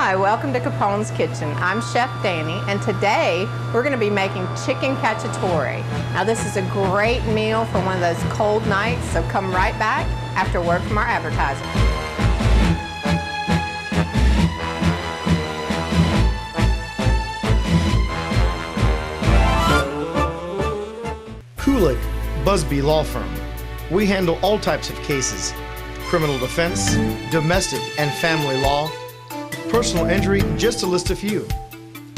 Hi, welcome to Capone's Kitchen. I'm Chef Danie, and today we're going to be making chicken cacciatore. Now this is a great meal for one of those cold nights, so come right back after a word from our advertiser. Kulik Busby Law Firm. We handle all types of cases: criminal defense, domestic and family law, personal injury, just to list a few.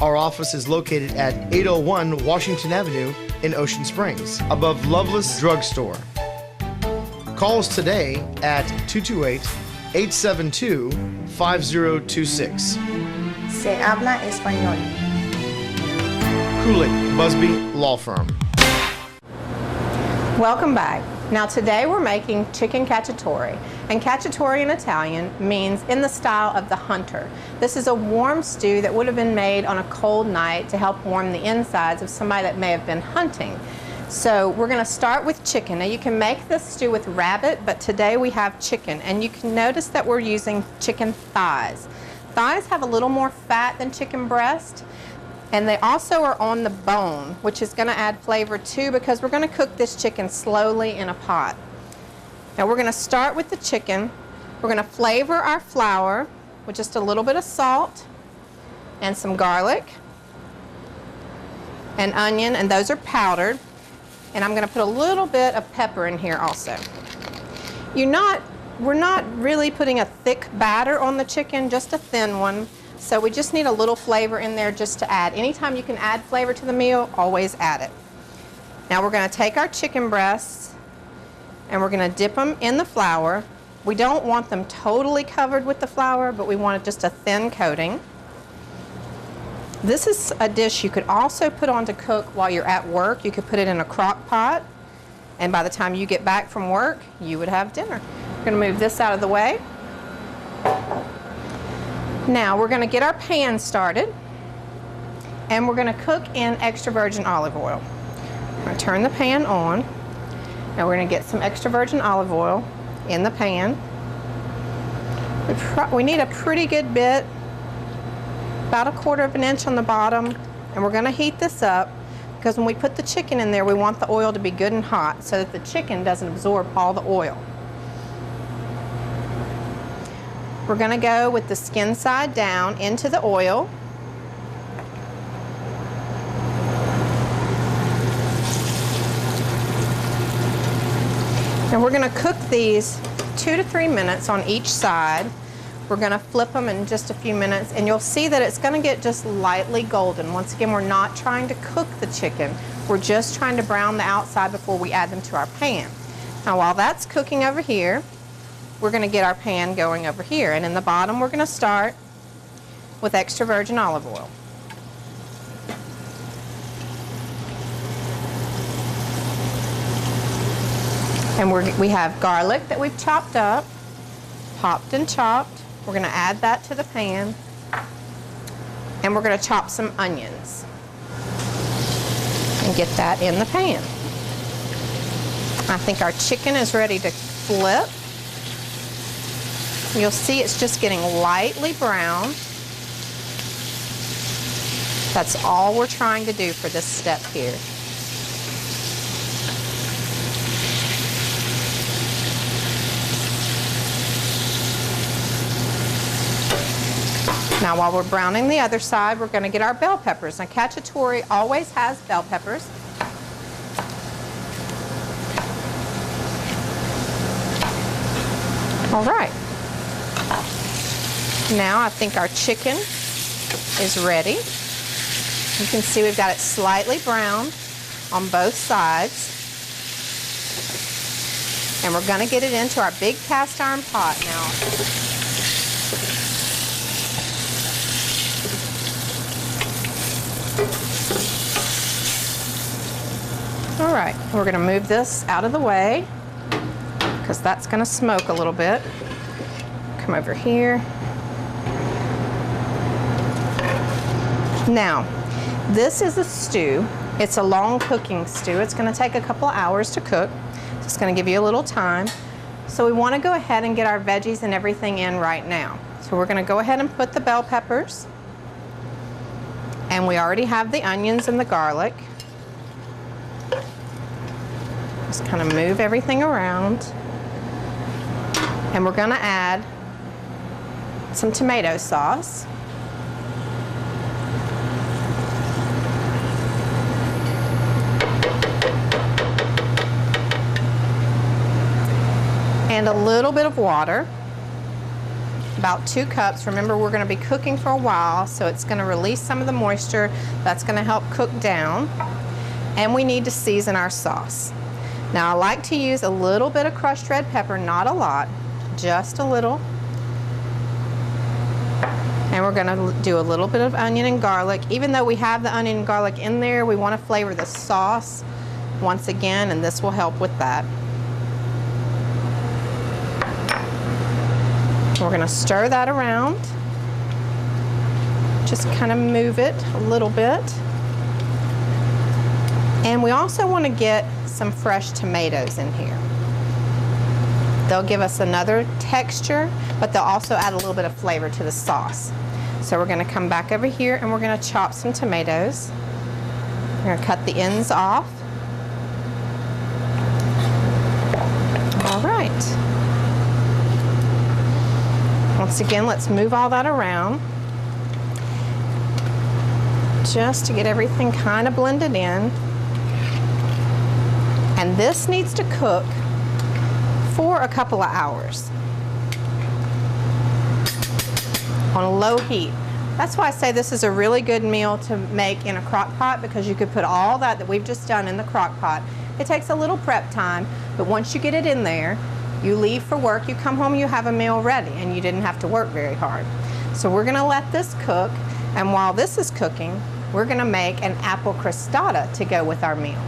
Our office is located at 801 Washington Avenue in Ocean Springs, above Loveless Drugstore. Call us today at 228-872-5026. Se habla español. Kulik Busby Law Firm. Welcome back. Now today we're making chicken cacciatore, and cacciatore in Italian means in the style of the hunter. This is a warm stew that would have been made on a cold night to help warm the insides of somebody that may have been hunting. So we're going to start with chicken. Now you can make this stew with rabbit, but today we have chicken, and you can notice that we're using chicken thighs. Thighs have a little more fat than chicken breast, and they also are on the bone, which is going to add flavor too, because we're going to cook this chicken slowly in a pot. Now we're going to start with the chicken. We're going to flavor our flour with just a little bit of salt and some garlic and onion, and those are powdered. And I'm going to put a little bit of pepper in here also. We're not really putting a thick batter on the chicken, just a thin one. So we just need a little flavor in there just to add. Anytime you can add flavor to the meal, always add it. Now we're going to take our chicken breasts and we're going to dip them in the flour. We don't want them totally covered with the flour, but we want just a thin coating. This is a dish you could also put on to cook while you're at work. You could put it in a crock pot, and by the time you get back from work, you would have dinner. We're going to move this out of the way. Now we're going to get our pan started, and we're going to cook in extra virgin olive oil. I'm going to turn the pan on, and we're going to get some extra virgin olive oil in the pan. We need a pretty good bit, about 1/4 inch on the bottom, and we're going to heat this up because when we put the chicken in there, we want the oil to be good and hot so that the chicken doesn't absorb all the oil. We're going to go with the skin side down into the oil. And we're going to cook these 2 to 3 minutes on each side. We're going to flip them in just a few minutes, and you'll see that it's going to get just lightly golden. Once again, we're not trying to cook the chicken. We're just trying to brown the outside before we add them to our pan. Now while that's cooking over here, we're going to get our pan going over here, and in the bottom we're going to start with extra virgin olive oil. And we have garlic that we've chopped up, popped and chopped. We're going to add that to the pan, and we're going to chop some onions and get that in the pan. I think our chicken is ready to flip. You'll see it's just getting lightly brown. That's all we're trying to do for this step here. Now while we're browning the other side, we're going to get our bell peppers. Now cacciatore always has bell peppers. All right. Now I think our chicken is ready. You can see we've got it slightly browned on both sides. And we're going to get it into our big cast iron pot now. All right, we're going to move this out of the way because that's going to smoke a little bit. Come over here. Now, this is a stew. It's a long cooking stew. It's going to take a couple of hours to cook. It's going to give you a little time. So we want to go ahead and get our veggies and everything in right now. So So we're going to go ahead and put the bell peppers. And we already have the onions and the garlic. Just kind of move everything around. And we're going to add some tomato sauce. And a little bit of water, about 2 cups. Remember, we're going to be cooking for a while, so it's going to release some of the moisture. That's going to help cook down. And we need to season our sauce. Now, I like to use a little bit of crushed red pepper, not a lot, just a little. And we're going to do a little bit of onion and garlic. Even though we have the onion and garlic in there, we want to flavor the sauce once again, and this will help with that. We're going to stir that around. Just kind of move it a little bit. And we also want to get some fresh tomatoes in here. They'll give us another texture, but they'll also add a little bit of flavor to the sauce. So we're going to come back over here and we're going to chop some tomatoes. We're going to cut the ends off. All right. Once again, let's move all that around just to get everything kind of blended in. And this needs to cook for a couple of hours on a low heat. That's why I say this is a really good meal to make in a crock pot, because you could put all that we've just done in the crock pot. It takes a little prep time, but once you get it in there, you leave for work, you come home, you have a meal ready, and you didn't have to work very hard. So we're going to let this cook, and while this is cooking, we're going to make an apple crostata to go with our meal.